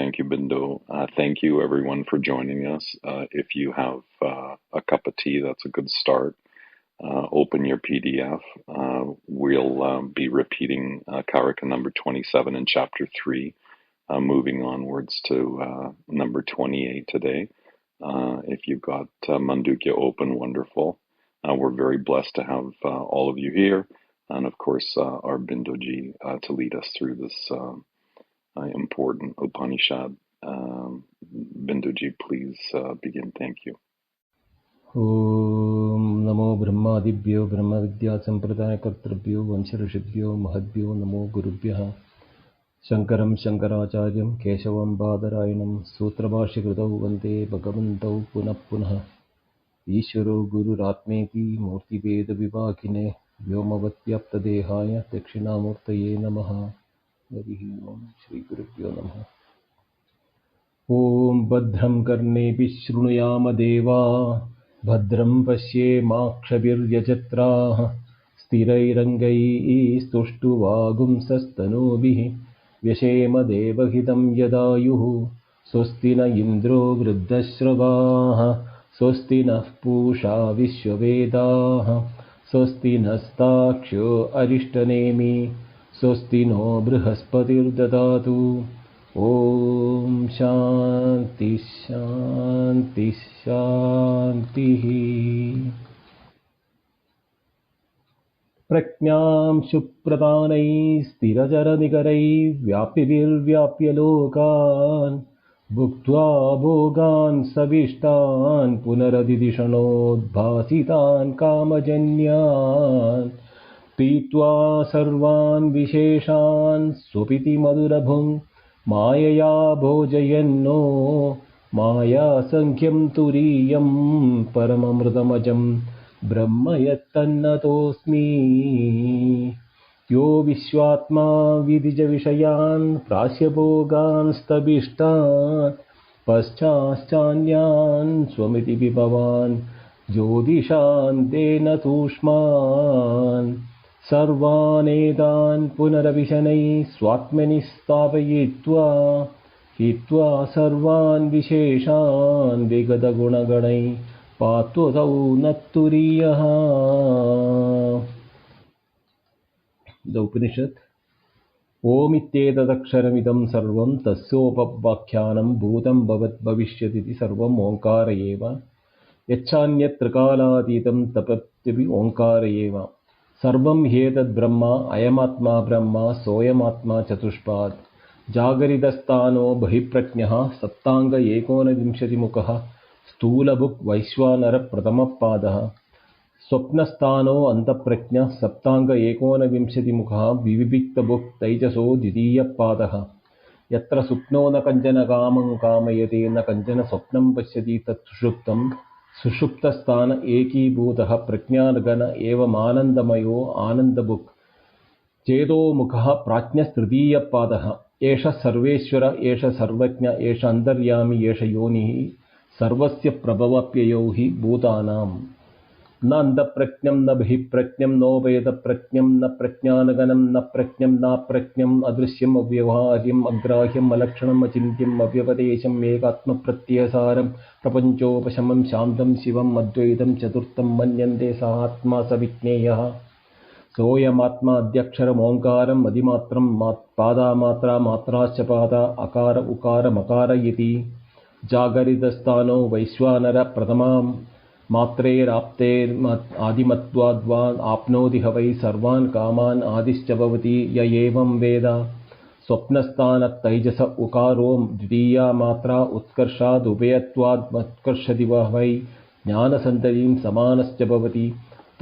Thank you, Bindu. Thank you, everyone, for joining us. If you have a cup of tea, that's a good start. Open your PDF. We'll be repeating Karika number 27 in chapter 3, moving onwards to number 28 today. If you've got Mandukya open, wonderful. We're very blessed to have all of you here, and of course, our Binduji to lead us through this important Upanishad. Binduji, please begin. Thank you. Om Namo Brahmadibhyo Brahma Vidya Sampradaya Kartrabhyo Vanshirishibhyo Mahadbhyo Namo Gurubhyaha Shankaram Shankaracharyam Keshavam Badarayanam Sutrabhashikritau Vande Bhagavantau Punah Punah Ishvaro Guru Ratmeti Murti Veda Vivakine Vyomavatyapta Dehaya Dakshinamurtaye Namaha Harihi Om Shri Gurubhyo Namaha Om Badram Karnebi Shrunuyama Deva Bhadram Pashyemakshabiryajatraah Sthirairangai Stuštuvagumsastanobihi Vyashema Devahitam Yadayuhu Swastina Indro Vruddhashravaah Swastina Pusha Vishwavedaah Swastina Stakshyo Arishtanemi Swastino Brihaspatir Dadatu Om Shanti Shanti Shanti Prajnam Shupradhanai Sthirajara Nigarai Vyapivir Vyapyalokan Bhuktva Bhogan Savishtan Punaradidishanod Bhasitan Kamajanyan Pitva Sarvan Visheshan Swapiti Madurabhung Mayaya Bhojayanno Maya Sankhyam Turiyam Paramamృతమజం Brahmayatannatosmi Yo Vishwatma Vidija Vishayan Prasya Bhogan Stabishtan Paschaschanyan Swamiti Vibhavan Jodishan Dena Tushman Sarvanedan Punaravishanai Swatmani Stavayitva Hitva Sarvan Visheshan Vigada Gunaganai Patotau Naturiyaha. The Upanishad. Om Ityetadaksharamidam sarvam tasyopavakyanam bhutam bhavat bhavishyatiti sarvam omkarayeva yachanyatrakalatītam tapatyapi omkarayeva sarvam hetad brahma ayamatma brahma soyamatma chatushpad jaгаridasthano bahiprajñah saptanga ekonavimshatimukhah stūlabhuk vaishvanara pratamapadah स्वप्नस्थानो अंतःप्रज्ञः सप्तांग एकोनविंशतिमुखः विविक्तभुक् तैजसो द्वितीयपादः यत्र सुप्नो न कञ्चन कामं कामयते न कञ्चन स्वप्नं पश्यति तत् सुषुप्तं सुषुप्तस्थान एकीभूतः प्रज्ञानगण एवमानन्दमयो आनन्दभुक् चेतोमुखः प्राज्ञस्तृतीयपादः एष सर्वेश्वर एष सर्वज्ञ एष अन्तर्यामी एष योनिः सर्वस्य प्रभवप्ययो हि भूतानाम् न अंतःप्रज्ञं न बहिःप्रज्ञं नोभयदप्रज्ञं न प्रज्ञानगणं न प्रज्ञं नाप्रज्ञम् अदृश्यम् अव्यवहार्यम् अग्राह्यम् अलक्षणम् अचिन्त्यम् अव्यपदेशम् एकात्मप्रत्ययसारं प्रपञ्चोपशमं शान्तं शिवम् अद्वैतं चतुर्थं मन्यन्ते स आत्मा स विज्ञेयः सोऽयमात्मा अध्यक्षरमोङ्कारम् अधिमात्रं पादामात्रा मात्राश्च पादा अकार उकार मकार इति जागरितस्थानो वैश्वानर प्रथमां मात्रेराप्तेरादिमत्वाद्वान् आप्नोति ह वै सर्वान् कामान् आदिश्च भवति य एवं वेद स्वप्नस्थानतैजस उकारो द्वितीया मात्रा उत्कर्षादुभयत्वादुत्कर्षति वै ज्ञानसन्ततिं समानश्च भवति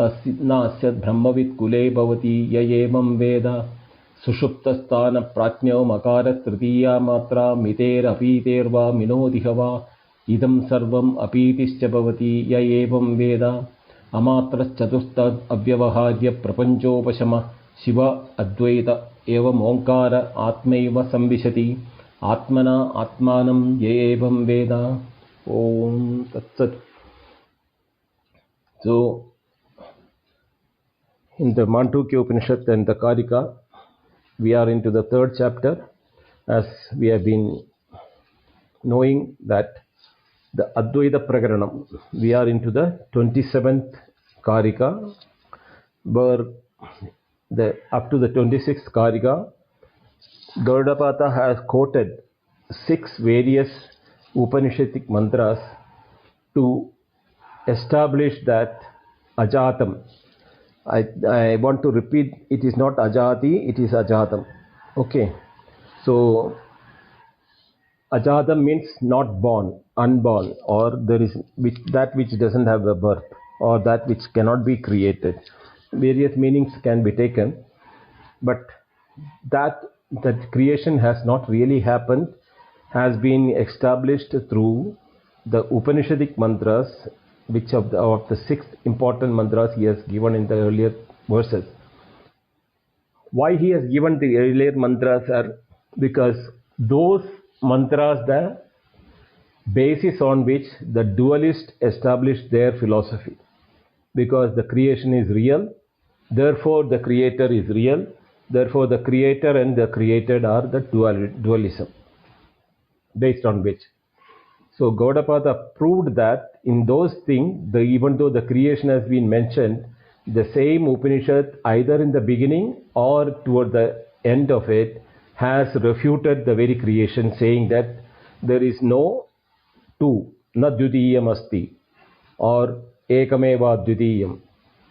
तस्नास्य ब्रह्मवित्कुले भवति य एवं वेद सुषुप्तस्थानप्राज्ञो मकार तृतीया मात्रा मितेरपीतेर्वा मिनोति ह वा इदं सर्वम् अपीतिश्च भवति य एवं वेद अमात्रश्चतुर्थ अव्यवहार्य प्रपञ्चोपशम शिव अद्वैत एवम् ओङ्कार आत्मैव संविशति आत्मना आत्मानं य एवं वेद. Om Tat Sat. So, in the Mandukya Upanishad and the Karika, we are into the third chapter. As we have been knowing that the Advaita Prakaranam, we are into the 27th Karika, where up to the 26th Karika, Gaudapata has quoted 6 various Upanishadic mantras to establish that Ajatam. I want to repeat, it is not Ajati, it is Ajatam. Okay. So Ajatam means not born, unborn, or there is that which doesn't have a birth, or that which cannot be created. Various meanings can be taken, but that creation has not really happened has been established through the Upanishadic mantras, which of the 6 important mantras he has given in the earlier verses. Why he has given the earlier mantras are because those mantras, the basis on which the dualists established their philosophy. Because the creation is real, therefore the creator is real, therefore the creator and the created are the dualism, based on which. So Gaudapada proved that in those things, even though the creation has been mentioned, the same Upanishad, either in the beginning or toward the end of it, has refuted the very creation, saying that there is no two, na dvitiyam asti, or ekameva dvitiyam,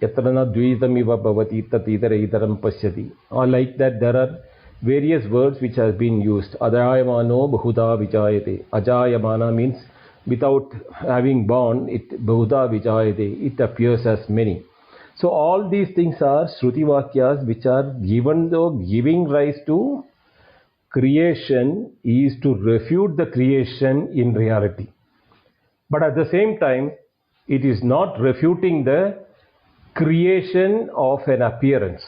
yatra na dvitam iva bhavati tat idara idaram pasyati. Or like that, there are various words which has been used. Ajayamano bahuda vijayate. Ajayamana means without having born, it bahuda vijayate. It appears as many. So all these things are Shruti Vakyas which are given though giving rise to creation is to refute the creation in reality. But at the same time, it is not refuting the creation of an appearance.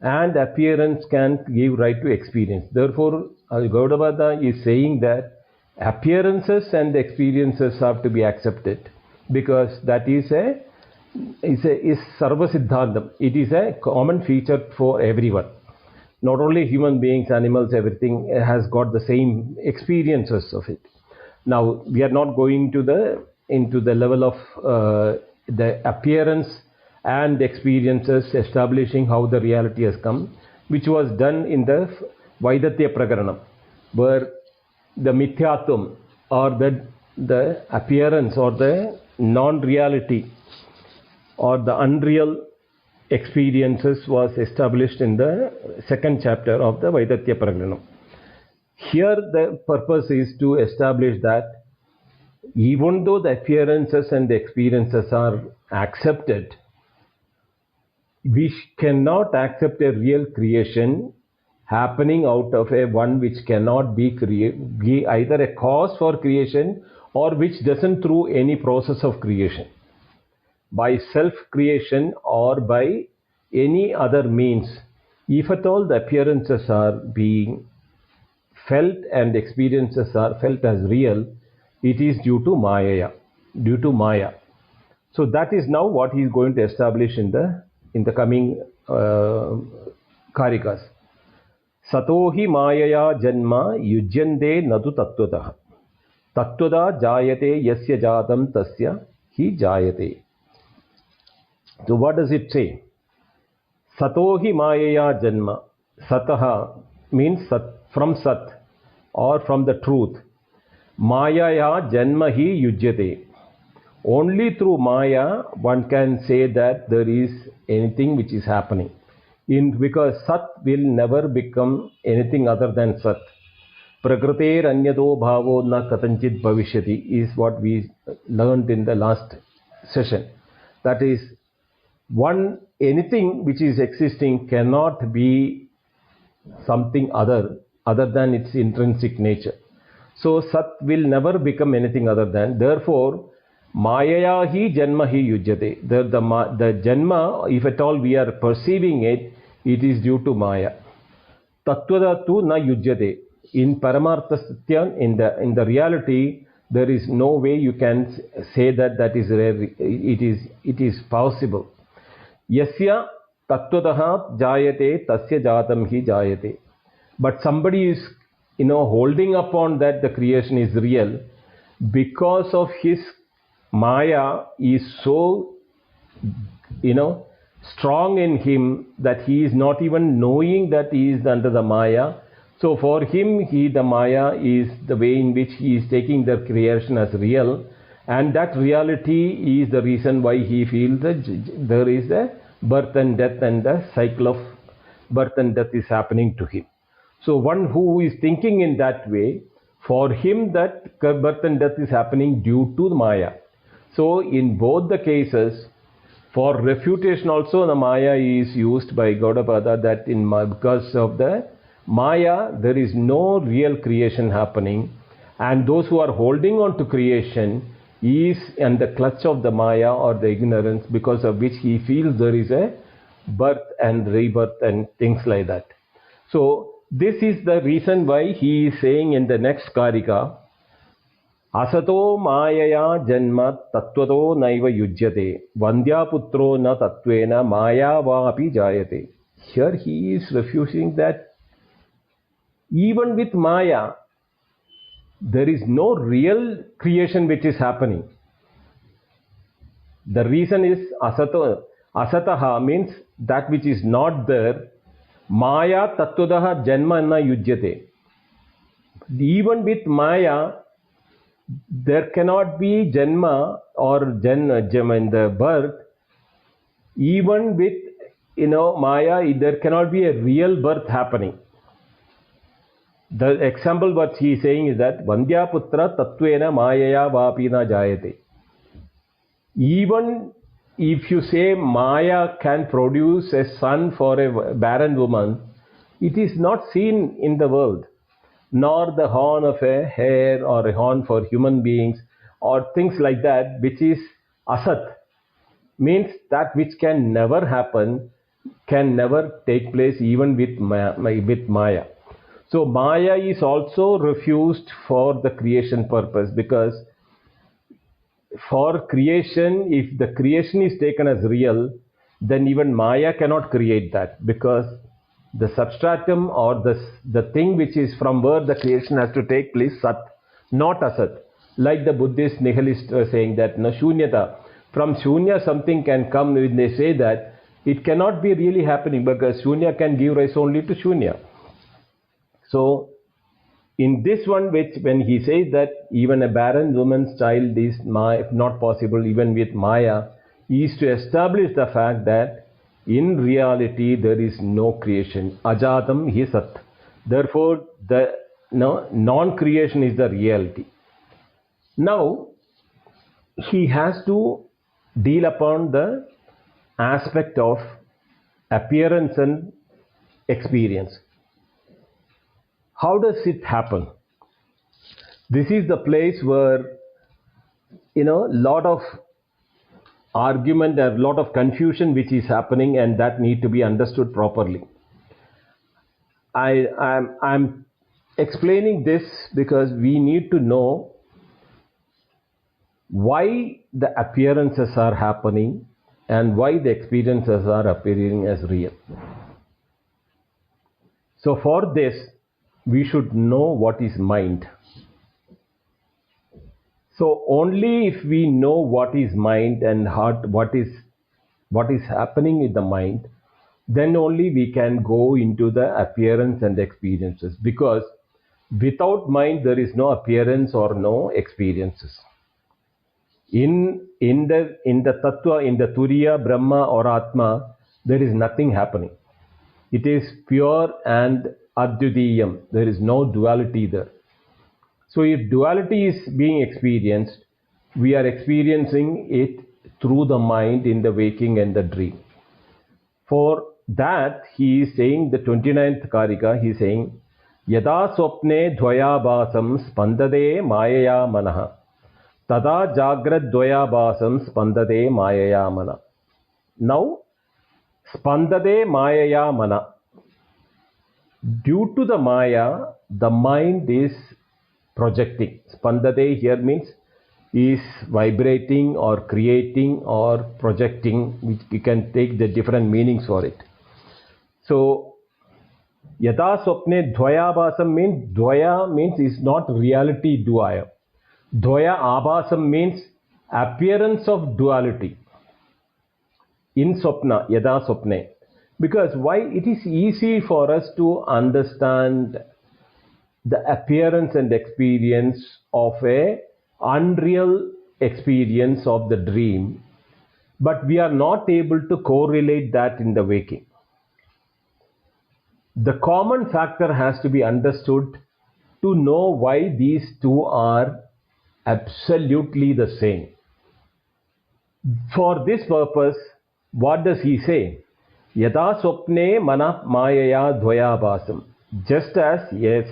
And appearance can give right to experience. Therefore, Gaudapada is saying that appearances and experiences have to be accepted, because that is Sarva Siddhantam. It is a common feature for everyone. Not only human beings, animals, everything has got the same experiences of it. Now, we are not going into the level of the appearance and experiences establishing how the reality has come, which was done in the Advaita Prakaranam, where the Mithyatvam, or the appearance or the non-reality or the unreal experiences was established in the 2nd chapter of the Advaita Prakaranam. Here the purpose is to establish that even though the appearances and the experiences are accepted, we cannot accept a real creation happening out of a one which cannot be either a cause for creation or which doesn't through any process of creation. By self-creation or by any other means, if at all the appearances are being felt and experiences are felt as real, it is due to Maya. So that is now what he is going to establish in the coming Karikas. Satohi Mayaya Janma Yujyande Nadu Tattvataha. Tattvada Jayate Yasya Jatam Tasya Hi Jayate. So what does it say? Satohi Mayaya Janma. Sataha means from Sat, or from the truth. Mayaya Janmahi Yujyate. Only through Maya one can say that there is anything which is happening. Because Sat will never become anything other than Sat. Prakriter anyado bhavo na katanchit bhavishyati is what we learned in the last session. That is, anything which is existing cannot be something other than its intrinsic nature. So Sat will never become anything other than. Therefore, Mayaya hi janma hi yujyate. The janma, if at all we are perceiving it, it is due to Maya. Tattvada tu na yujyate. In Paramartha Satya, in the reality, there is no way you can say that is rare. It is possible. Yasya tattvadaha jayate tasya jatam hi jayate. But somebody is holding upon that the creation is real, because of his Maya is so strong in him that he is not even knowing that he is under the Maya. So for him, the Maya is the way in which he is taking the creation as real, and that reality is the reason why he feels that there is a birth and death, and the cycle of birth and death is happening to him. So one who is thinking in that way, for him that birth and death is happening due to the Maya. So in both the cases, for refutation also the Maya is used by Gaudapada, that because of the Maya there is no real creation happening, and those who are holding on to creation is in the clutch of the Maya or the ignorance, because of which he feels there is a birth and rebirth and things like that. So this is the reason why he is saying in the next Karika, Asato Mayaya Janma Tattvato Naiva Yujyate Vandyaputro na Tattvena Maya Vapi Jayate. Here he is refusing that even with Maya, there is no real creation which is happening. The reason is Asataha means that which is not there. Maya Tattvadaha Janma na Yujyate. Even with Maya, there cannot be Janma or Janma in the birth. Even with Maya, there cannot be a real birth happening. The example what he is saying is that Vandyaputra Tattvena Mayaya Vapina Jayate. Even if you say Maya can produce a son for a barren woman, it is not seen in the world, nor the horn of a hare or a horn for human beings or things like that, which is asat, means that which can never happen, can never take place even with Maya. So Maya is also refused for the creation purpose, because for creation, if the creation is taken as real, then even Maya cannot create that, because the substratum or the thing which is from where the creation has to take place, Sat, not Asat. Like the Buddhist nihilist were saying that no Shunyata, from Shunya something can come. When they say that, it cannot be really happening, because Shunya can give rise only to Shunya. So in this one, which when he says that even a barren woman's child is not possible even with Maya, he is to establish the fact that in reality there is no creation. Ajatam hi sat. Therefore, the non-creation is the reality. Now, he has to deal upon the aspect of appearance and experience. How does it happen? This is the place where lot of argument and a lot of confusion which is happening, and that need to be understood properly. I'm explaining this because we need to know why the appearances are happening and why the experiences are appearing as real. So for this, we should know what is mind. So only if we know what is mind and heart, what is happening in the mind, then only we can go into the appearance and experiences. Because without mind, there is no appearance or no experiences. In the tattva, in the Turiya, Brahma or Atma, there is nothing happening. It is pure and advitiyam. There is no duality there. So if duality is being experienced, we are experiencing it through the mind in the waking and the dream. For that, he is saying, the 29th Karika, he is saying, Yada swapne dvayabhasam spandade mayaya manaha, tada jagrad dvayabhasam spandade mayaya mana. Now, spandade mayaya mana. Due to the Maya, the mind is projecting. Spandade here means is vibrating or creating or projecting, which we can take the different meanings for it. So Yada swapne dvayabhasam means, dvaya means is not reality dvaya. Dvaya abhasam means appearance of duality in swapna, yada swapne. Because why? It is easy for us to understand the appearance and experience of a unreal experience of the dream, but we are not able to correlate that in the waking. The common factor has to be understood to know why these two are absolutely the same. For this purpose, what does he say? Yada swapne mana mayaya dvayabhasam. Just as yes,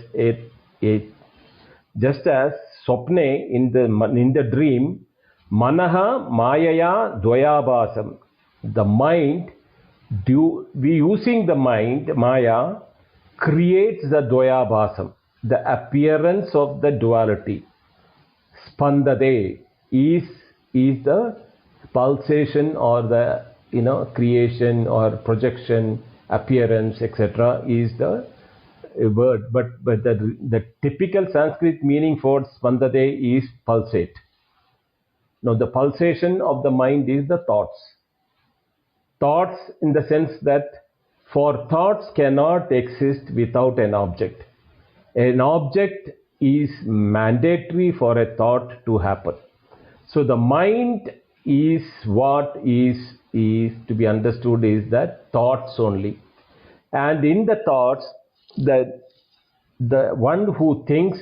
just as swapne in the dream, manaha mayaya dvayabhasam. The mind, we using the mind, maya, creates the dvayabhasam, the appearance of the duality. Spandade is the pulsation or the creation or projection, appearance, etc. is the word, but the typical Sanskrit meaning for spandade is pulsate. Now the pulsation of the mind is the thoughts. Thoughts in the sense that for thoughts cannot exist without an object. An object is mandatory for a thought to happen. So the mind is what is to be understood is that thoughts only. And in the thoughts, the one who thinks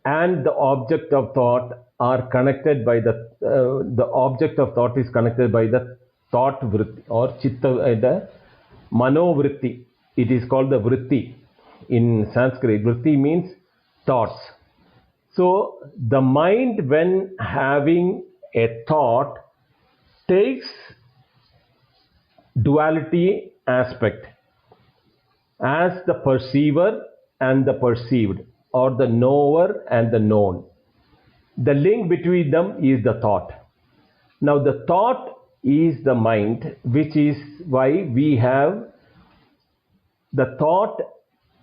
and the object of thought are connected by the object of thought is connected by the thought vritti or chitta, the mano vritti. It is called the vritti in Sanskrit. Vritti means thoughts. So the mind, when having a thought, takes duality aspect as the perceiver and the perceived, or the knower and the known. The link between them is the thought. Now the thought is the mind, which is why we have the thought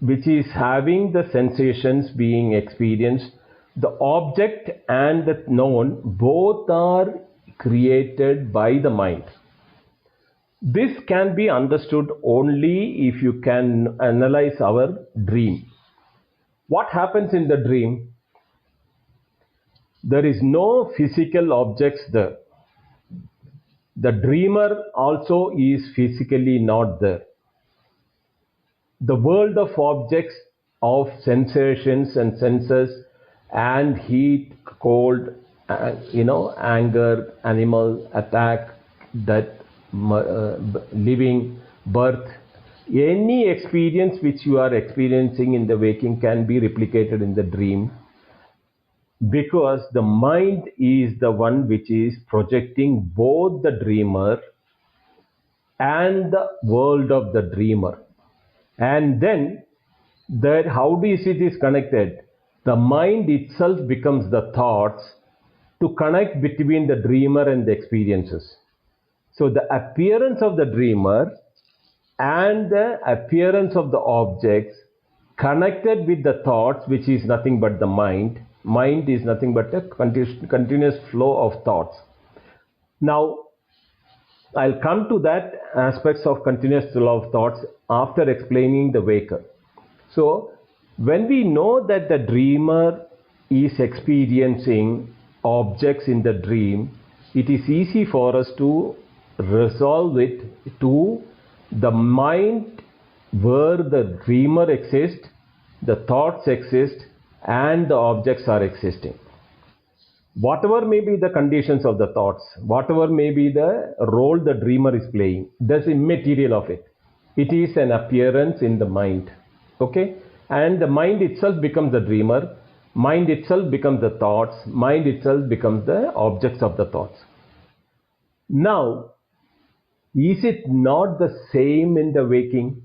which is having the sensations being experienced. The object and the known both are created by the mind. This can be understood only if you can analyze our dream. What happens in the dream? There is no physical objects there. The dreamer also is physically not there. The world of objects, of sensations and senses, and heat, cold, anger, animal, attack, death, living, birth, any experience which you are experiencing in the waking can be replicated in the dream, because the mind is the one which is projecting both the dreamer and the world of the dreamer. And then that how do you see this connected? The mind itself becomes the thoughts to connect between the dreamer and the experiences. So the appearance of the dreamer and the appearance of the objects connected with the thoughts, which is nothing but the mind. Mind is nothing but a continuous flow of thoughts. Now, I'll come to that aspects of continuous flow of thoughts after explaining the waker. So, when we know that the dreamer is experiencing objects in the dream, it is easy for us to resolve it to the mind where the dreamer exists, the thoughts exist, and the objects are existing. Whatever may be the conditions of the thoughts, whatever may be the role the dreamer is playing, that's immaterial of it. It is an appearance in the mind. Okay? And the mind itself becomes the dreamer, mind itself becomes the thoughts, mind itself becomes the objects of the thoughts. Now, is it not the same in the waking?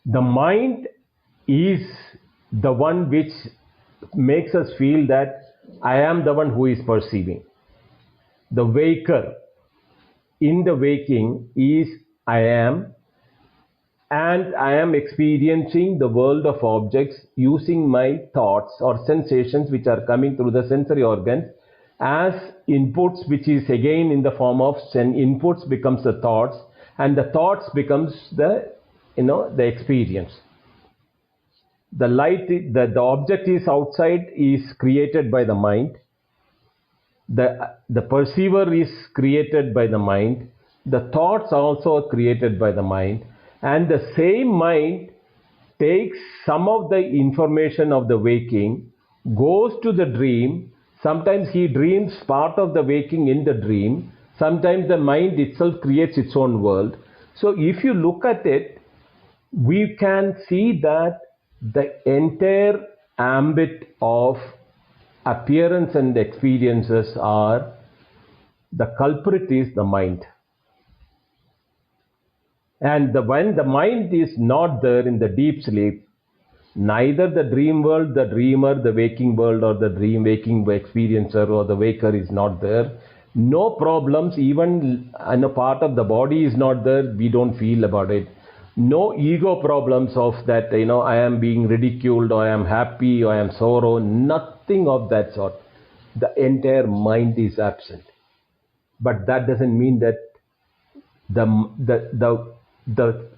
The mind is the one which makes us feel that I am the one who is perceiving. The waker in the waking is I am, and I am experiencing the world of objects using my thoughts or sensations which are coming through the sensory organs as inputs, which is again in the form of inputs becomes the thoughts, and the thoughts becomes the the experience. The light, the object is outside, is created by the mind. The perceiver is created by the mind. The thoughts also are created by the mind, and the same mind takes some of the information of the waking, goes to the dream. Sometimes he dreams part of the waking in the dream. Sometimes the mind itself creates its own world. So if you look at it, we can see that the entire ambit of appearance and experiences are, the culprit is the mind. And when the mind is not there in the deep sleep, neither the dream world, the dreamer, the waking world, or the dream waking experiencer or the waker is not there. No problems, even a part of the body is not there, we don't feel about it. No ego problems of that, I am being ridiculed, or I am happy, or I am sorrow, nothing of that sort. The entire mind is absent. But that doesn't mean that the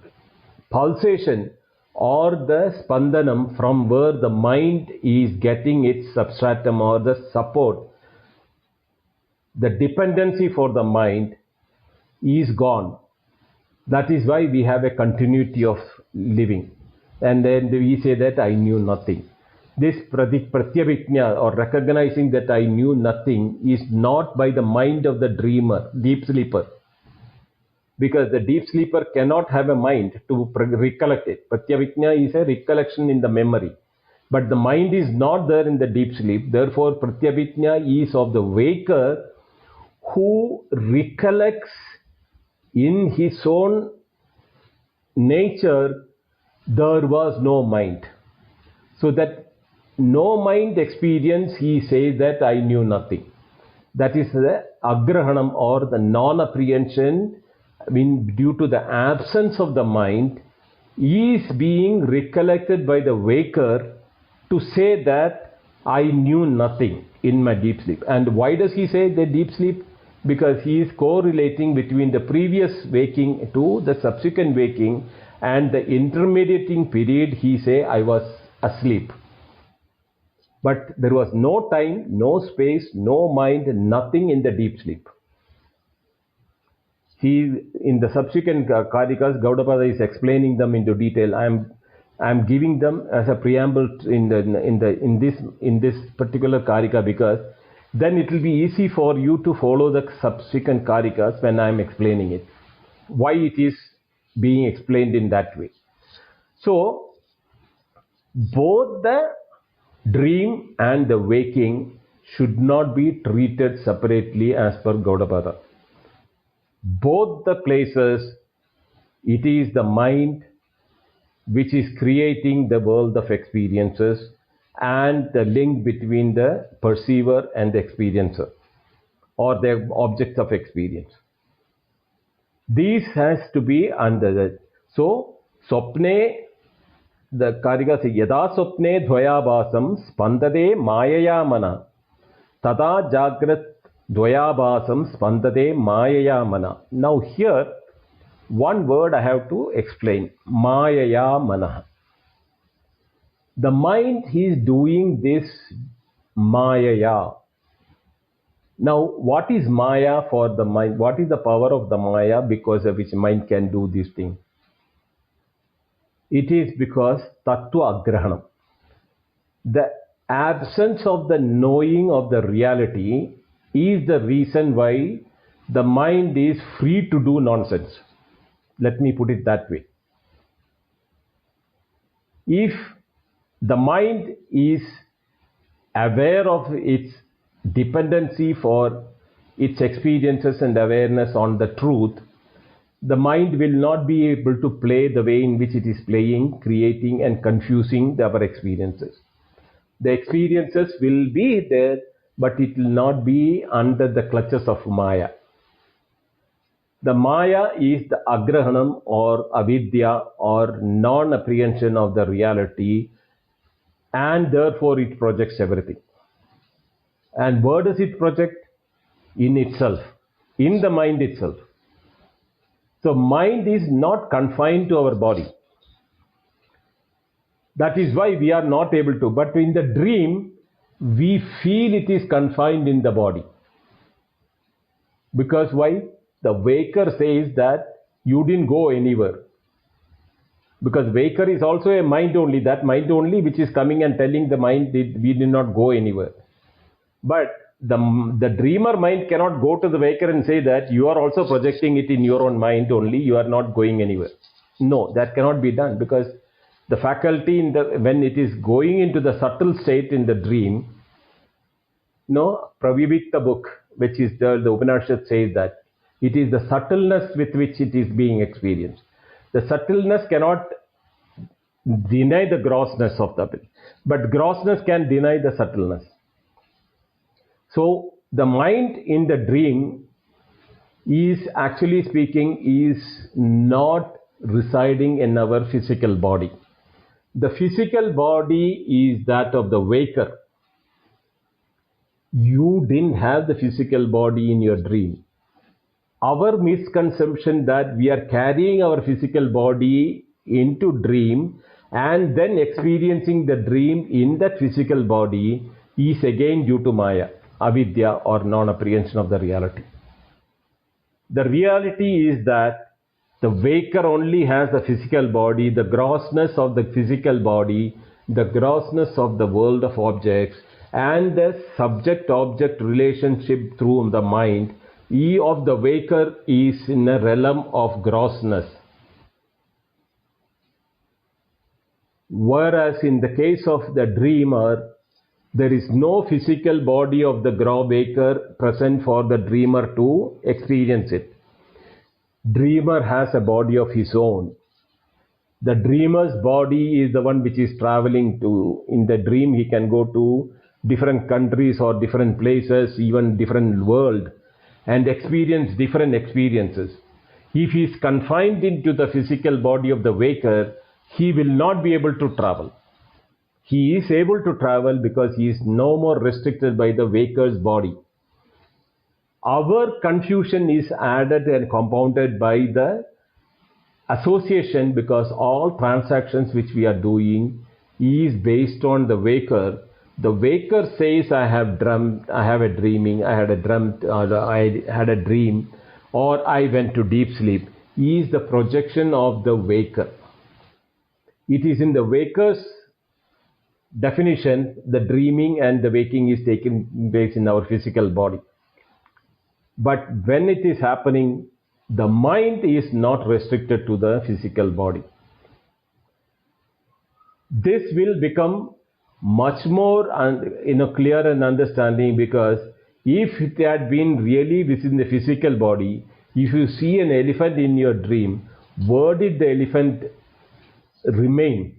pulsation or the spandanam from where the mind is getting its substratum or the support, the dependency for the mind is gone. That is why we have a continuity of living. And then we say that I knew nothing. This pratyabhijna, or recognizing that I knew nothing, is not by the mind of the dreamer, deep sleeper. Because the deep sleeper cannot have a mind to recollect it. Pratyabhijna is a recollection in the memory. But the mind is not there in the deep sleep. Therefore, pratyabhijna is of the waker who recollects in his own nature there was no mind. So that no mind experience, he says that I knew nothing. That is the agrahanam, or the non-apprehension, due to the absence of the mind, is being recollected by the waker to say that I knew nothing in my deep sleep. And why does he say the deep sleep? Because he is correlating between the previous waking to the subsequent waking, and the intermediating period he say I was asleep. But there was no time, no space, no mind, nothing in the deep sleep. He, in the subsequent Karikas, Gaudapada is explaining them into detail. I am giving them as a preamble in this particular Karika, because then it will be easy for you to follow the subsequent Karikas when I am explaining it. Why it is being explained in that way. So both the dream and the waking should not be treated separately as per Gaudapada. Both the places, it is the mind which is creating the world of experiences, and the link between the perceiver and the experiencer, or the object of experience. These has to be under it. So, Swapne, the Karika says, Yada Swapne Dvayabhasam Spandade Mayaya Mana Tada Jagrat Dvayabhasam Spandade Mayaya Mana. Now here, one word I have to explain. Mayaya Mana. The mind is doing this Mayaya. Now, what is Maya for the mind? What is the power of the Maya because of which mind can do this thing? It is because Tattva Agrahanam. The absence of the knowing of the reality is the reason why the mind is free to do nonsense. Let me put it that way. If the mind is aware of its dependency for its experiences and awareness on the truth, the mind will not be able to play the way in which it is playing, creating and confusing our experiences. The experiences will be there, but it will not be under the clutches of Maya. The Maya is the agrahanam or avidya or non-apprehension of the reality, and therefore it projects everything. And where does it project? In itself, in the mind itself. So mind is not confined to our body. That is why we are not able to. But in the dream, we feel it is confined in the body. Because why? The waker says that you didn't go anywhere. Because waker is also a mind only, that mind only which is coming and telling the mind that we did not go anywhere. But the dreamer mind cannot go to the waker and say that you are also projecting it in your own mind only, you are not going anywhere. No, that cannot be done, because the faculty when it is going into the subtle state in the dream, no, Pravivikta book, which is the Upanishad says that it is the subtleness with which it is being experienced. The subtleness cannot deny the grossness of the ability, but grossness can deny the subtleness. So the mind in the dream is, actually speaking, is not residing in our physical body. The physical body is that of the waker. You didn't have the physical body in your dream. Our misconception that we are carrying our physical body into dream and then experiencing the dream in that physical body is again due to Maya, avidya, or non-apprehension of the reality. The reality is that the waker only has the physical body, the grossness of the physical body, the grossness of the world of objects, and the subject-object relationship through the mind. E of the waker is in a realm of grossness. Whereas in the case of the dreamer, there is no physical body of the waker present for the dreamer to experience it. Dreamer has a body of his own. The dreamer's body is the one which is traveling to. In the dream, he can go to different countries or different places, even different world, and experience different experiences. If he is confined into the physical body of the waker, he will not be able to travel. He is able to travel because he is no more restricted by the waker's body. Our confusion is added and compounded by the association, because all transactions which we are doing is based on the waker. The waker says, I have dreamt, I have a dreaming, I had a dreamt, I had a dream, or I went to deep sleep, is the projection of the waker. It is in the waker's definition, the dreaming and the waking is taking place in our physical body. But when it is happening, the mind is not restricted to the physical body. This will become much more clear and understanding, because if it had been really within the physical body, if you see an elephant in your dream, where did the elephant remain?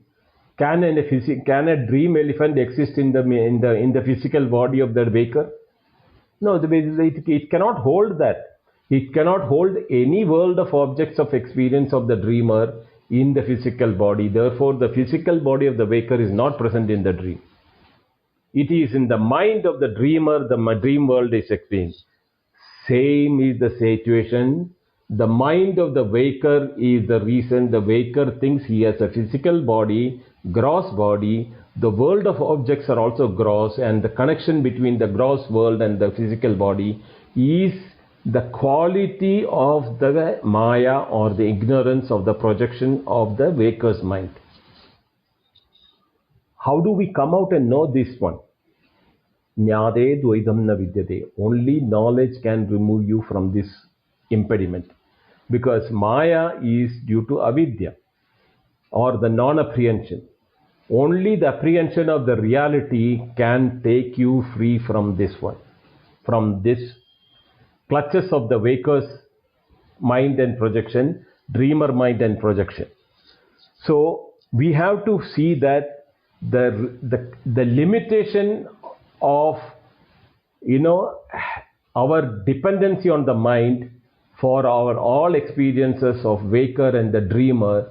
Can a dream elephant exist in the physical body of the waker? No, it cannot hold that. It cannot hold any world of objects of experience of the dreamer in the physical body. Therefore, the physical body of the waker is not present in the dream. It is in the mind of the dreamer the dream world is experienced. Same is the situation. The mind of the waker is the reason the waker thinks he has a physical body, gross body. The world of objects are also gross, and the connection between the gross world and the physical body is the quality of the Maya, or the ignorance of the projection of the waker's mind. How do we come out and know this one? Jnade dvaidam na vidyate. Only knowledge can remove you from this impediment. Because Maya is due to avidya, or the non-apprehension. Only the apprehension of the reality can take you free from this one, from this clutches of the waker's mind and projection, dreamer mind and projection. So we have to see that the limitation of our dependency on the mind for our all experiences of waker and the dreamer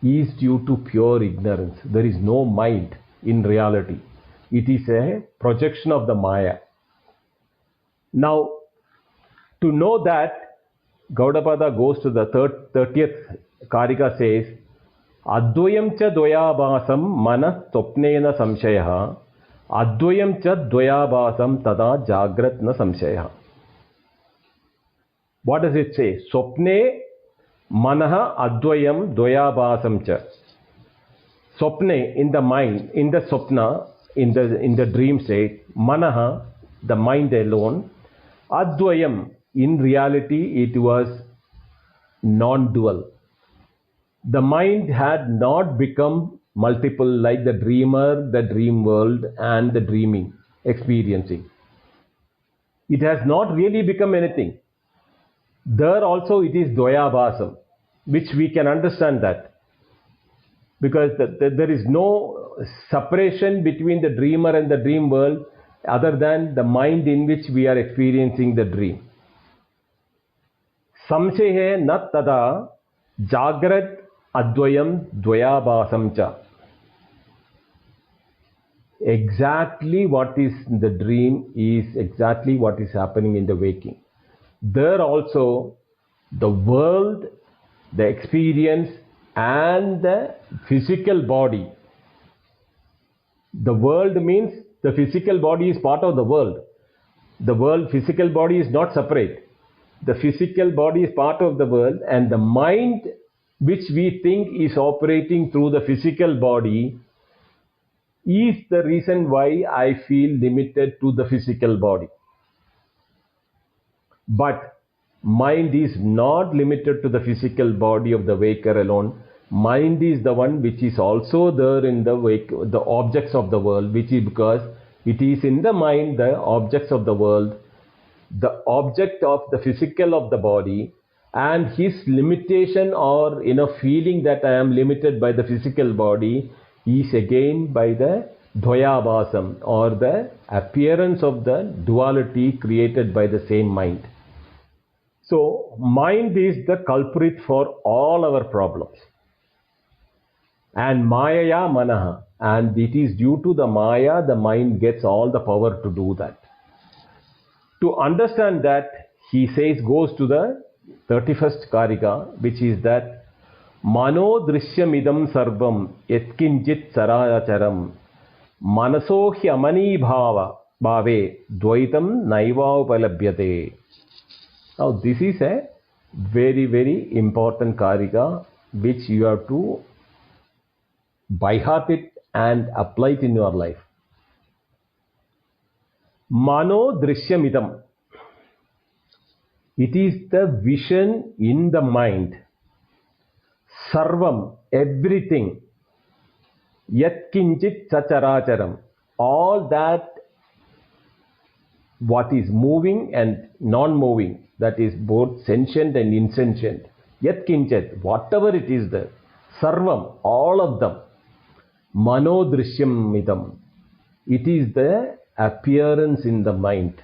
is due to pure ignorance. There is no mind in reality. It is a projection of the Maya. Now, to know that, Gaudapada goes to the 30th Karika, says, Advayam cha dvayabhasam mana swapnena samshayah, Advayam cha dvayabhasam tada jagratna samshayah. What does it say? Swapne manaha advayam dvayabhasam cha. Swapne, in the mind, in the swapna, in the dream state, manaha, the mind alone, advayam, in reality it was non-dual. The mind had not become multiple like the dreamer, the dream world, and the dreaming, experiencing. It has not really become anything. There also it is dvayabhasam, which we can understand that. Because there is no separation between the dreamer and the dream world other than the mind in which we are experiencing the dream. Samshehe na tada jagrat advayam dvayabhasam cha. Exactly what is the dream is exactly what is happening in the waking. There also the world, the experience, and the physical body. The world means the physical body is part of the world. The world, physical body is not separate. The physical body is part of the world, and the mind which we think is operating through the physical body is the reason why I feel limited to the physical body. But mind is not limited to the physical body of the waker alone. Mind is the one which is also there in the objects of the world, which is because it is in the mind, the objects of the world, the object of the physical of the body, and his limitation or feeling that I am limited by the physical body is again by the dvayabhasam, or the appearance of the duality created by the same mind. So, mind is the culprit for all our problems. And Mayaya Manaha. And it is due to the Maya, the mind gets all the power to do that. To understand that, he says, goes to the 31st Karika, which is that Mano drishyamidam sarvam yatkinjit saracharam manaso hyamani bhave dvaitam naiva upalabhyate. Now, this is a very, very important Karika which you have to by heart it and apply it in your life. Mano drishyamidam. It is the vision in the mind. Sarvam, everything. Yat kinchit sacharacharam. All that what is moving and non-moving, that is both sentient and insentient. Yat kinchat, whatever it is there. Sarvam, all of them. Mano drishyam midam. It is the appearance in the mind.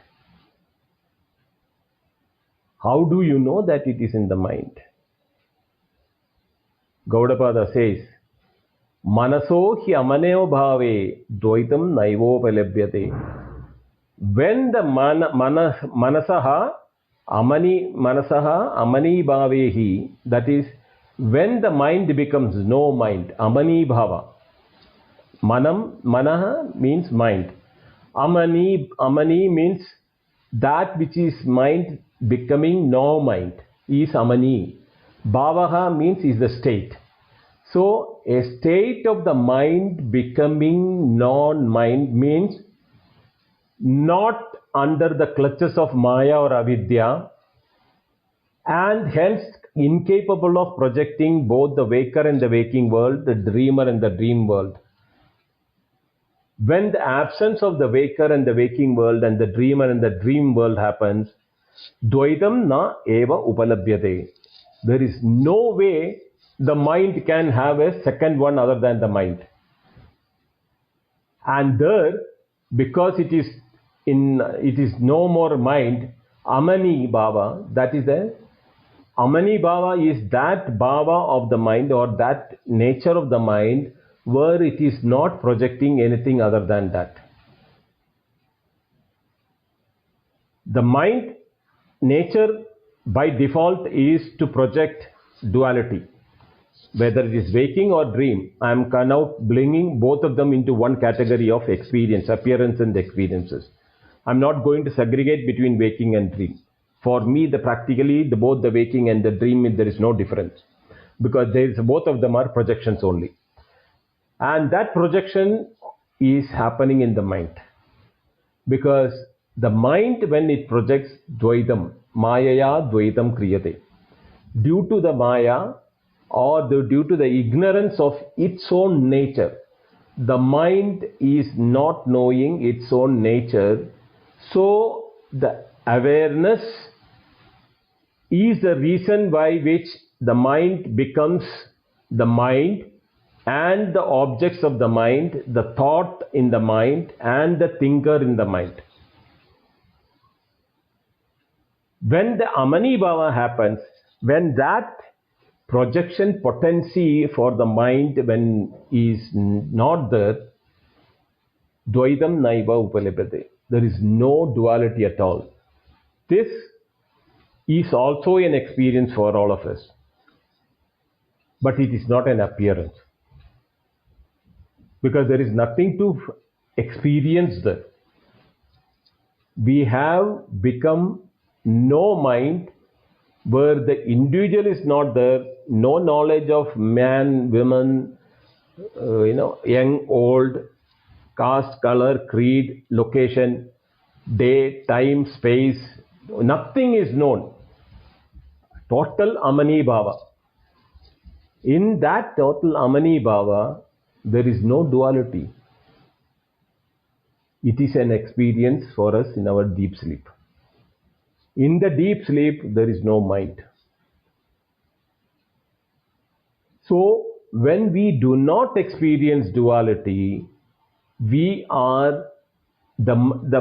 How do you know that it is in the mind? Gaudapada says, Manaso hi amaneo bhave dvaitam naivopalabhyate. When the manasaha amani bhavehi, that is, when the mind becomes no mind, amani bhava. Manaha means mind. Amani means that which is mind becoming no mind is amani. Bhavaha means is the state. So a state of the mind becoming non-mind means not under the clutches of Maya or Avidya, and hence incapable of projecting both the waker and the waking world, the dreamer and the dream world. When the absence of the waker and the waking world and the dreamer and the dream world happens, dvaitam na eva upalabhyate. There is no way the mind can have a second one other than the mind. And there, because it is no more mind, amani bhava, that is the Amani bhava is that bhava of the mind or that nature of the mind where it is not projecting anything other than that. The mind nature by default is to project duality. Whether it is waking or dream, I am now bringing both of them into one category of experience, appearance and experiences. I'm not going to segregate between waking and dream. For me, both the waking and the dream, there is no difference because both of them are projections only. And that projection is happening in the mind because the mind, when it projects dvaitam, mayaya dvaitam kriyate. Due to the maya or due to the ignorance of its own nature, the mind is not knowing its own nature. So the awareness is the reason by which the mind becomes the mind and the objects of the mind, the thought in the mind and the thinker in the mind. When the Amani Bhava happens, when that projection potency for the mind when is not there, Dvaitam Naiva Upalabhate. There is no duality at all. This is also an experience for all of us. But it is not an appearance. Because there is nothing to experience there. We have become no mind where the individual is not there, no knowledge of man, women, young, old, caste, color, creed, location, day, time, space, nothing is known. Total Amani Bhava. In that total Amani Bhava, there is no duality. It is an experience for us in our deep sleep. In the deep sleep, there is no mind. So, when we do not experience duality, the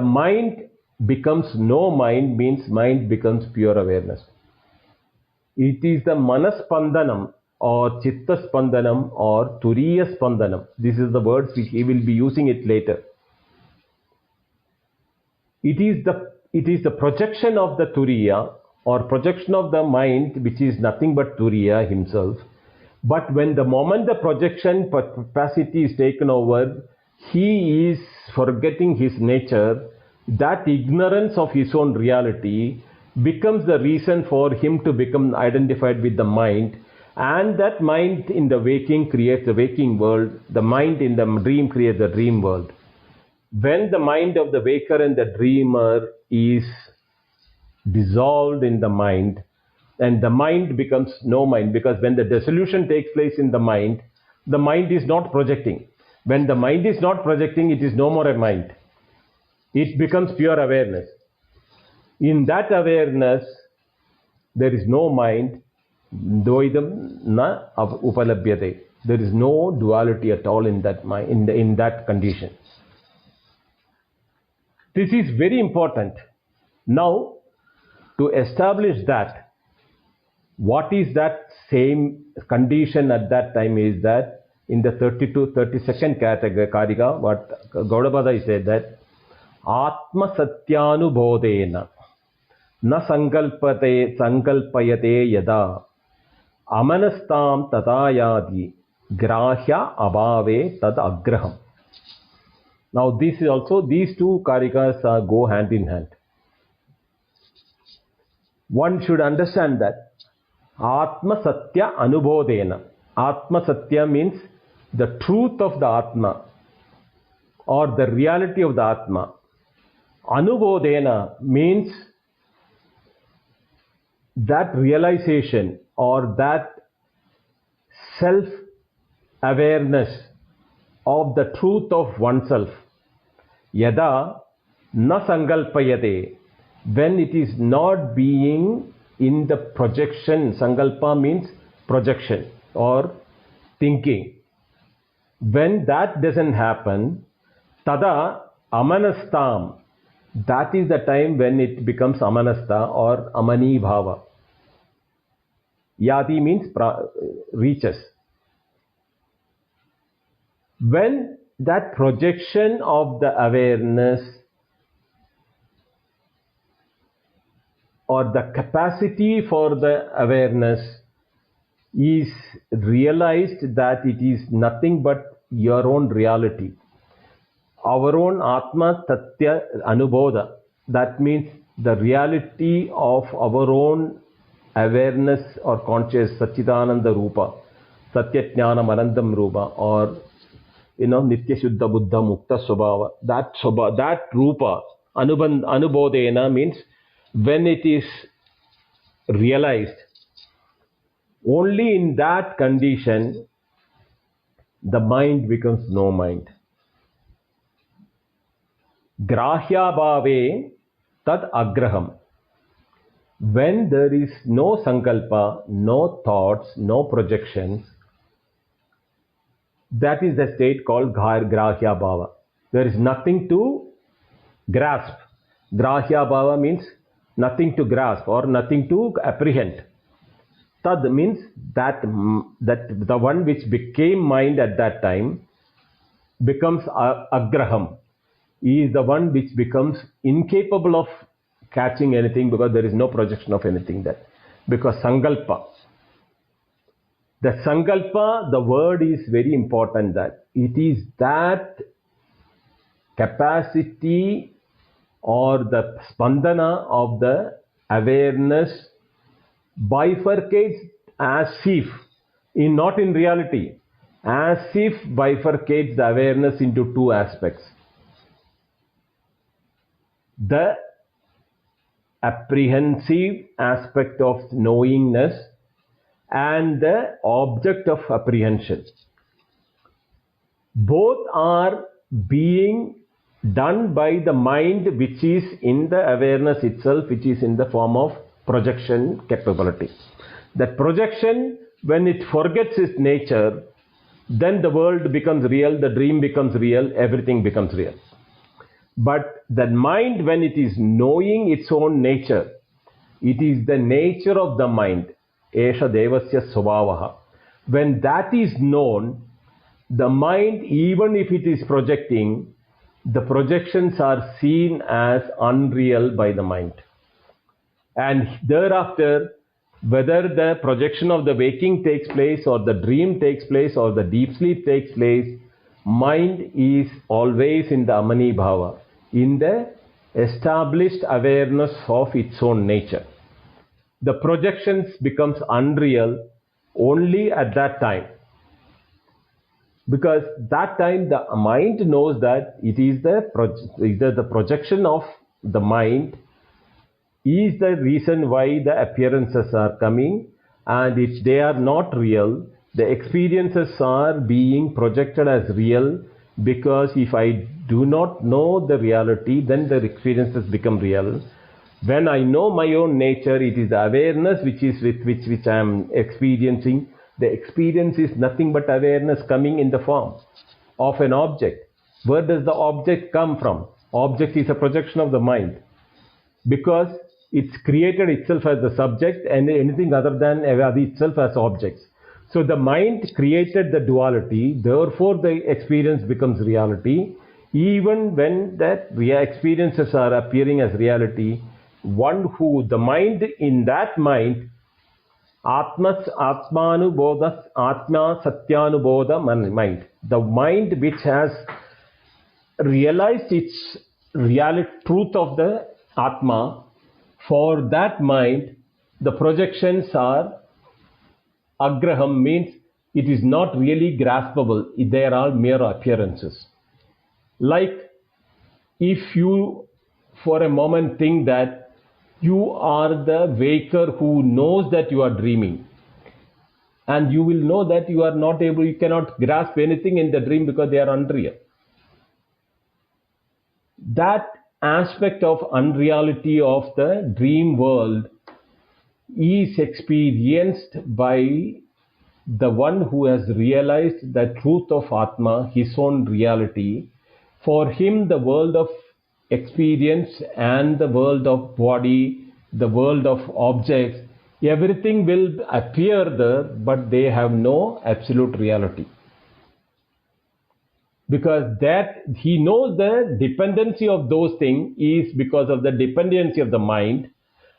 mind becomes no mind, means mind becomes pure awareness. It is the manaspandanam or chittaspandanam or turiya spandanam. This is the words which he will be using it later. It is the projection of the turiya or projection of the mind, which is nothing but turiya himself. But when the moment the projection capacity is taken over, he is forgetting his nature. That ignorance of his own reality becomes the reason for him to become identified with the mind. And that mind in the waking creates the waking world. The mind in the dream creates the dream world. When the mind of the waker and the dreamer is dissolved in the mind, and the mind becomes no mind, because when the dissolution takes place in the mind is not projecting. When the mind is not projecting, it is no more a mind. It becomes pure awareness. In that awareness, there is no mind. Dvaidam na upalabhyate. There is no duality at all in that mind, in that condition. This is very important. Now, to establish that, what is that same condition at that time is that in the 32-32nd category, Karika, what Gaudapada said that Atma Satyanubodhena na sankalpayate yada amanastam tatayadi grahya abhave tad agraham. Now this is also, these two Karikas go hand in hand. One should understand that Atma Satya Anubodhena. Atma Satya means the truth of the Atma or the reality of the Atma. Anubodhena means that realization or that self-awareness of the truth of oneself. Yada na sankalpayate. When it is not being in the projection, sankalpa means projection or thinking. When that doesn't happen, tada amanastam, that is the time when it becomes amanasta or amani bhava. Yati means reaches. When that projection of the awareness or the capacity for the awareness is realized that it is nothing but your own reality, our own Atma Tatya Anubodha, that means the reality of our own awareness or conscious Satchidananda Rupa, Satya Jnana Anandam Rupa, or Nitya Shuddha Buddha Mukta Swabhava, that Rupa, Anubodhena means when it is realized, only in that condition the mind becomes no mind. Grahya bhave tad agraham. When there is no sankalpa, no thoughts, no projections, that is the state called grahya bhava. There is nothing to grasp. Grahya bhava means nothing to grasp or nothing to apprehend. Tad means that the one which became mind at that time becomes agraham. He is the one which becomes incapable of catching anything because there is no projection of anything there. Because sankalpa. The sankalpa, the word is very important, that it is that capacity or the spandana of the awareness bifurcates as if, not in reality, as if bifurcates the awareness into two aspects. The apprehensive aspect of knowingness and the object of apprehension. Both are being done by the mind which is in the awareness itself, which is in the form of projection capability. That projection, when it forgets its nature, then the world becomes real, the dream becomes real, everything becomes real. But the mind, when it is knowing its own nature, it is the nature of the mind. Esha devasya svabhavaha. When that is known, the mind, even if it is projecting, the projections are seen as unreal by the mind. And thereafter, whether the projection of the waking takes place or the dream takes place or the deep sleep takes place, mind is always in the Amani Bhava, in the established awareness of its own nature. The projections becomes unreal only at that time. Because that time the mind knows that it is the projection of the mind is the reason why the appearances are coming, and if they are not real, the experiences are being projected as real, because if I do not know the reality, then the experiences become real. When I know my own nature, it is the awareness which is with which I am experiencing. The experience is nothing but awareness coming in the form of an object. Where does the object come from? Object is a projection of the mind, because it's created itself as the subject and anything other than itself as objects. So the mind created the duality, therefore the experience becomes reality. Even when that experiences are appearing as reality, the mind, in that mind, Atmanubodha, Atma Satyanubodha mind. The mind which has realized its reality, truth of the Atma, for that mind, the projections are agraham, means it is not really graspable. They are all mere appearances. Like if you for a moment think that you are the waker who knows that you are dreaming, and you will know that you cannot grasp anything in the dream because they are unreal. That aspect of unreality of the dream world is experienced by the one who has realized the truth of Atma, his own reality. For him, the world of experience and the world of body, the world of objects, Everything will appear there, but they have no absolute reality. Because that he knows the dependency of those things is because of the dependency of the mind.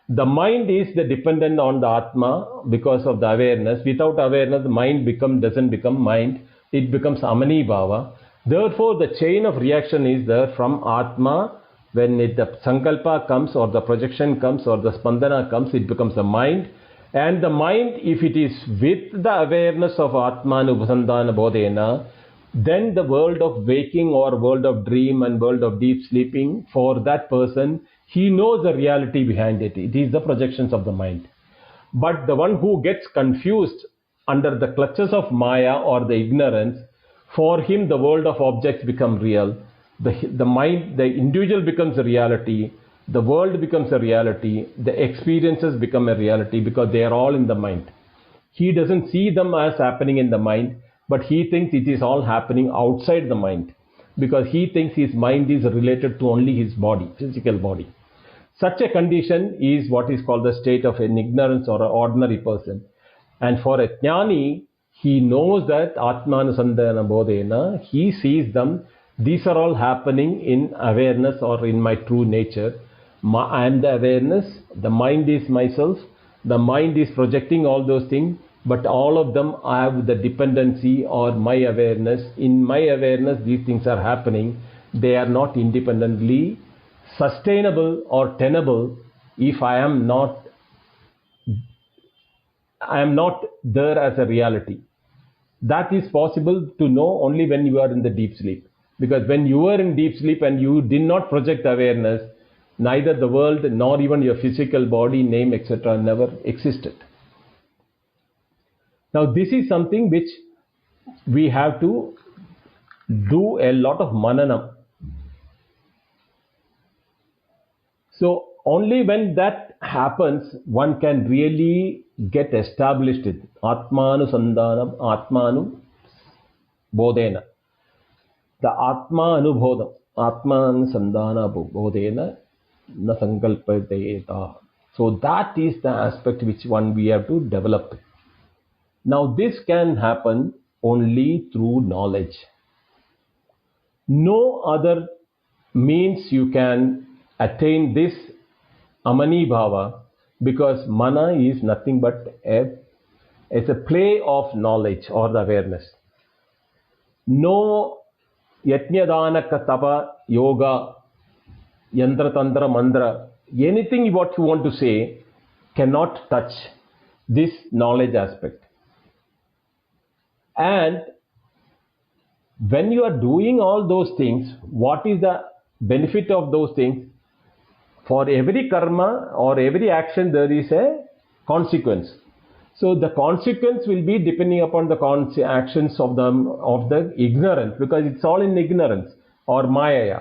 The mind is the dependent on the Atma because of the awareness. Without awareness, the mind doesn't become mind. It becomes Amani Bhava. Therefore, the chain of reaction is there from Atma. When the Sankalpa comes or the projection comes or the Spandana comes, it becomes a mind. And the mind, if it is with the awareness of Atmanubhasandana Bodhena, then the world of waking or world of dream and world of deep sleeping, for that person, he knows the reality behind it. It is the projections of the mind. But the one who gets confused under the clutches of Maya or the ignorance, for him the world of objects become real. The mind, the individual becomes a reality. The world becomes a reality. The experiences become a reality because they are all in the mind. He doesn't see them as happening in the mind, but he thinks it is all happening outside the mind because he thinks his mind is related to only his body, physical body. Such a condition is what is called the state of an ignorance or an ordinary person. And for a jnani, he knows that Atmanusandana Bodhena, he sees them. These are all happening in awareness or in my true nature. I am the awareness, the mind is myself, the mind is projecting all those things, but all of them have the dependency or my awareness. In my awareness, these things are happening. They are not independently sustainable or tenable if I am not there as a reality. That is possible to know only when you are in the deep sleep. Because when you are in deep sleep and you did not project awareness, neither the world nor even your physical body, name, etc. never existed. Now this is something which we have to do a lot of mananam. So only when that happens, one can really get established in Atmanu Sandhanam, Atmanu Bodhena. The Atma Anubodham, Atman Sandhana Bodhena, Na Sankalpateta. So that is the aspect which one we have to develop. Now this can happen only through knowledge. No other means you can attain this Amani Bhava because mana is nothing but it's a play of knowledge or the awareness. No Yajnadana Tapa Yoga Yantra Tantra Mantra, anything what you want to say cannot touch this knowledge aspect. And when you are doing all those things, what is the benefit of those things? For every karma or every action, there is a consequence. So the consequence will be depending upon the actions of the ignorance, because it's all in ignorance or maya.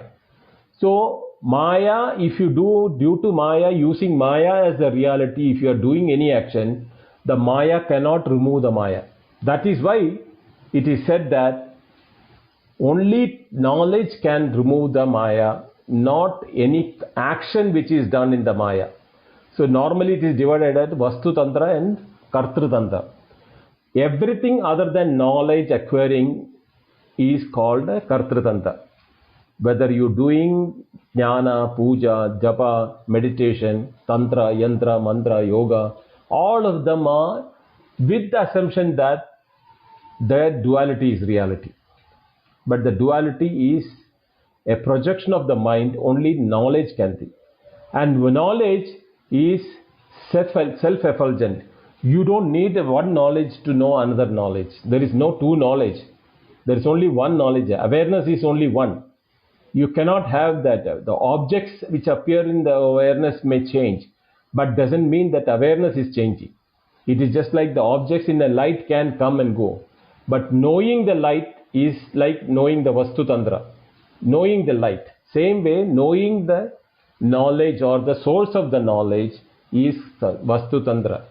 So Maya, if you do due to Maya, using Maya as the reality, if you are doing any action, the Maya cannot remove the Maya. That is why it is said that only knowledge can remove the Maya, not any action which is done in the Maya. So normally it is divided as Vastu Tantra and Kartru Tantra. Everything other than knowledge acquiring is called Kartru Tantra. Whether you're doing jnana, puja, japa, meditation, tantra, yantra, mantra, yoga, all of them are with the assumption that the duality is reality. But the duality is a projection of the mind, only knowledge can be. And knowledge is self-effulgent. You don't need one knowledge to know another knowledge. There is no two knowledge. There is only one knowledge. Awareness is only one. You cannot have that. The objects which appear in the awareness may change, but doesn't mean that awareness is changing. It is just like the objects in the light can come and go. But knowing the light is like knowing the Vastu Tantra. Knowing the light. Same way, knowing the knowledge or the source of the knowledge is Vastu Tantra.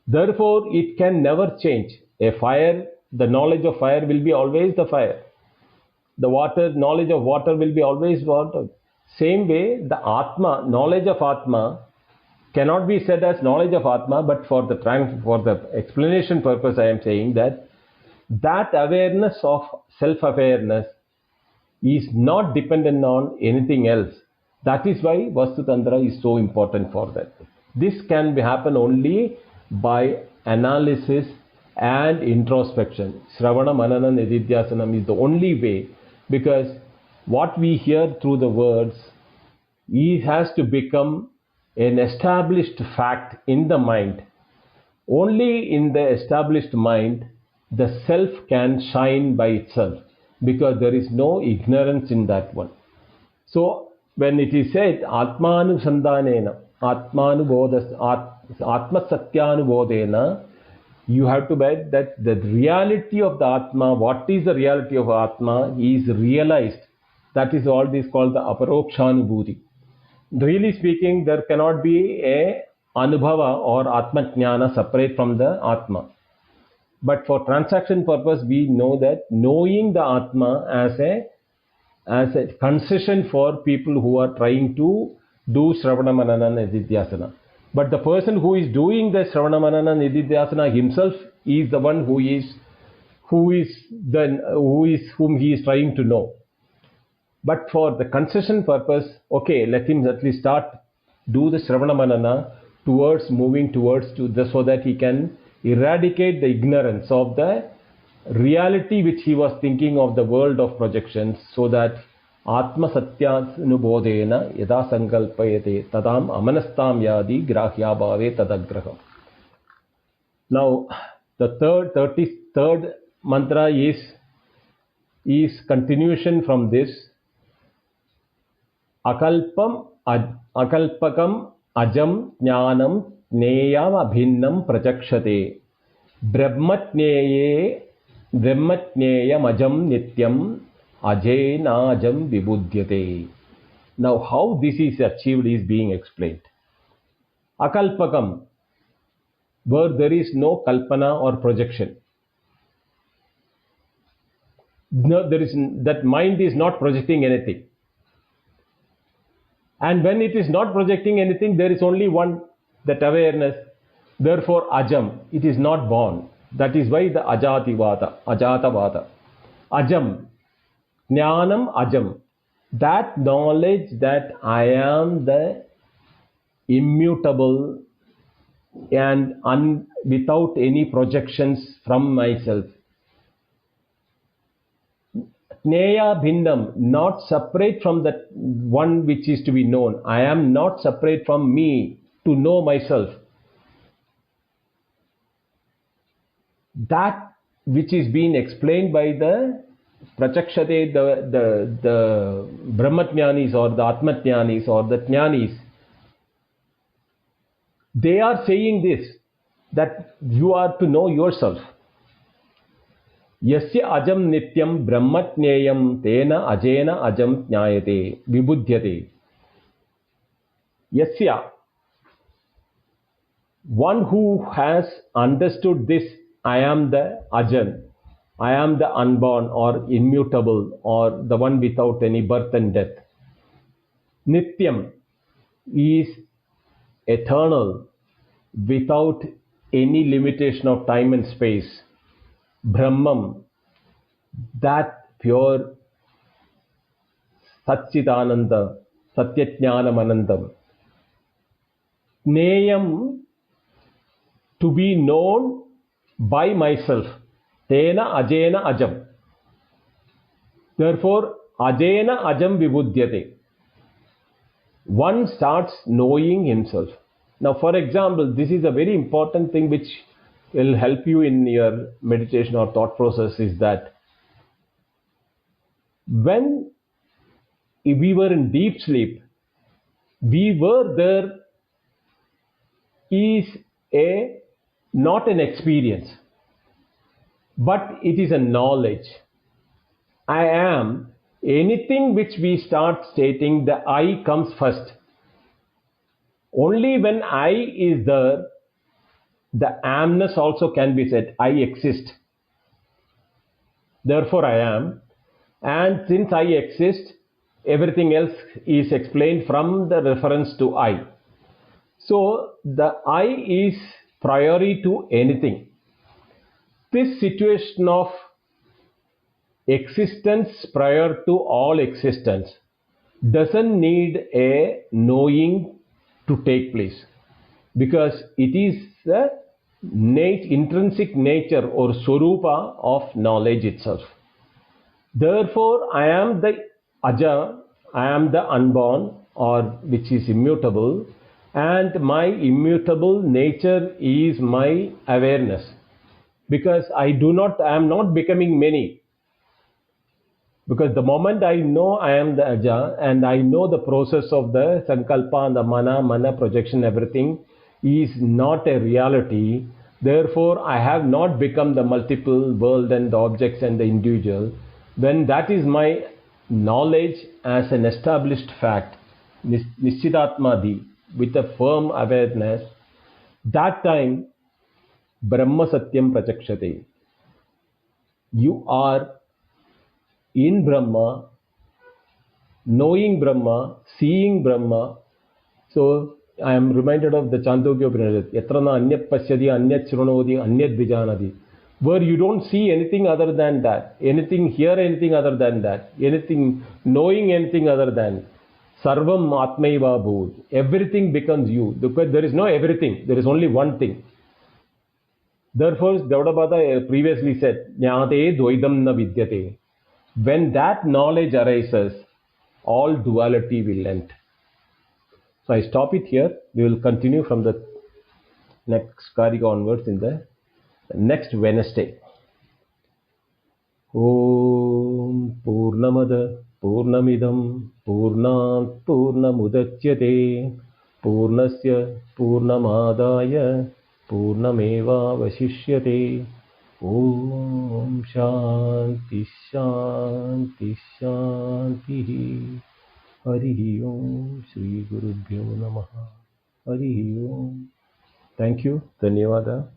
Therefore, it can never change. A fire, the knowledge of fire will be always the fire. The water, knowledge of water will be always water. Same way, the Atma, knowledge of Atma cannot be said as knowledge of Atma, but for the explanation purpose, I am saying that awareness of self-awareness is not dependent on anything else. That is why Vastu Tantra is so important for that. This can happen only by analysis and introspection. Shravana, Manana, Nididhyasanam is the only way, because what we hear through the words, it has to become an established fact in the mind. Only in the established mind the self can shine by itself, because there is no ignorance in that one. So when it is said Atmanusandhanena, Atmasatyanubodhena, you have to bet that the reality of the Atma, what is the reality of Atma, is realized. That is all this called the Aparokshanubhuti. Really speaking, there cannot be a Anubhava or Atma Jnana separate from the Atma. But for transaction purpose, we know that knowing the Atma as a concession for people who are trying to do Shravana Manana Nididhyasana. But the person who is doing the Shravana Manana Nididhyasana himself is the one whom he is trying to know. But for the concession purpose, okay, let him at least do the Shravana Manana moving towards so that he can eradicate the ignorance of the reality which he was thinking of the world of projections, so that Atma Satyanubodhena yada sankalpayate tadam amanastam yadi grahya bhave tadagraham. Now, the 33rd mantra is continuation from this. Akalpakam ajam jnanam jneyam abhinnam prajakshate brahmatnyeyam ajam nityam ajenajam vibudhyate. Now, how this is achieved is being explained. Akalpakam, where there is no kalpana or projection. No, that mind is not projecting anything. And when it is not projecting anything, there is only one, that awareness. Therefore, ajam, it is not born. That is why the ajatavada. Ajam, jnanam ajam. That knowledge that I am the immutable and without any projections from myself. Jneya bhinnam, not separate from that one which is to be known. I am not separate from me to know myself. That which is being explained by the Prajakshate, the Brahmatjnanis or the Atmatjnanis or the Jnanis, they are saying this, that you are to know yourself. Yasya ajam nityam brahmatnyayam tena ajena ajam jnayate vibudhyate. Yasya, one who has understood this, I am the ajan, I am the unborn or immutable or the one without any birth and death. Nityam is eternal, without any limitation of time and space. Brahmam, that pure Satchidananda, Satyajnanamanandam. Jneyam, to be known by myself. Tena ajena ajam. Therefore, ajena ajam vibudhyate. One starts knowing himself. Now, for example, this is a very important thing which will help you in your meditation or thought process, is that when we were in deep sleep, we were there is not an experience, but it is a knowledge. I am. Anything which we start stating, the I comes first. Only when I is there, the amness also can be said. I exist. Therefore, I am. And since I exist, everything else is explained from the reference to I. So the I is priority to anything. This situation of existence prior to all existence doesn't need a knowing to take place, because it is the intrinsic nature or swarupa of knowledge itself. Therefore, I am the aja, I am the unborn, or which is immutable, and my immutable nature is my awareness, because I am not becoming many. Because the moment I know I am the Aja and I know the process of the Sankalpa and the Mana projection, everything is not a reality. Therefore, I have not become the multiple world and the objects and the individual. When that is my knowledge as an established fact, Nishidatmadi, with a firm awareness, that time Brahma Satyam Prachakshate. You are in Brahma, knowing Brahma, seeing Brahma. So I am reminded of the Chandogya Upanishad, Yatrana Anyat Pasyadi, Anyat Shrunodi, Anyat Vijanadi, where you don't see anything other than that, anything hear anything other than that, anything knowing anything other than Sarvam Atmaiva Bhut. Everything becomes you. Because there is no everything, there is only one thing. Therefore, Gaudapada previously said, Jnate Dvaidam na Vidyate. When that knowledge arises, all duality will end. So I stop it here. We will continue from the next Karika onwards in the next Wednesday. Om Purnamada Purnamidam Purnat Purnamudachyate Purnasya Purnamadaya Purnameva Vasishyate. Om Shanti Shanti Shanti. Hari Om Shri Gurubhyo Namaha. Hari Om. Thank you. Dhanyavada.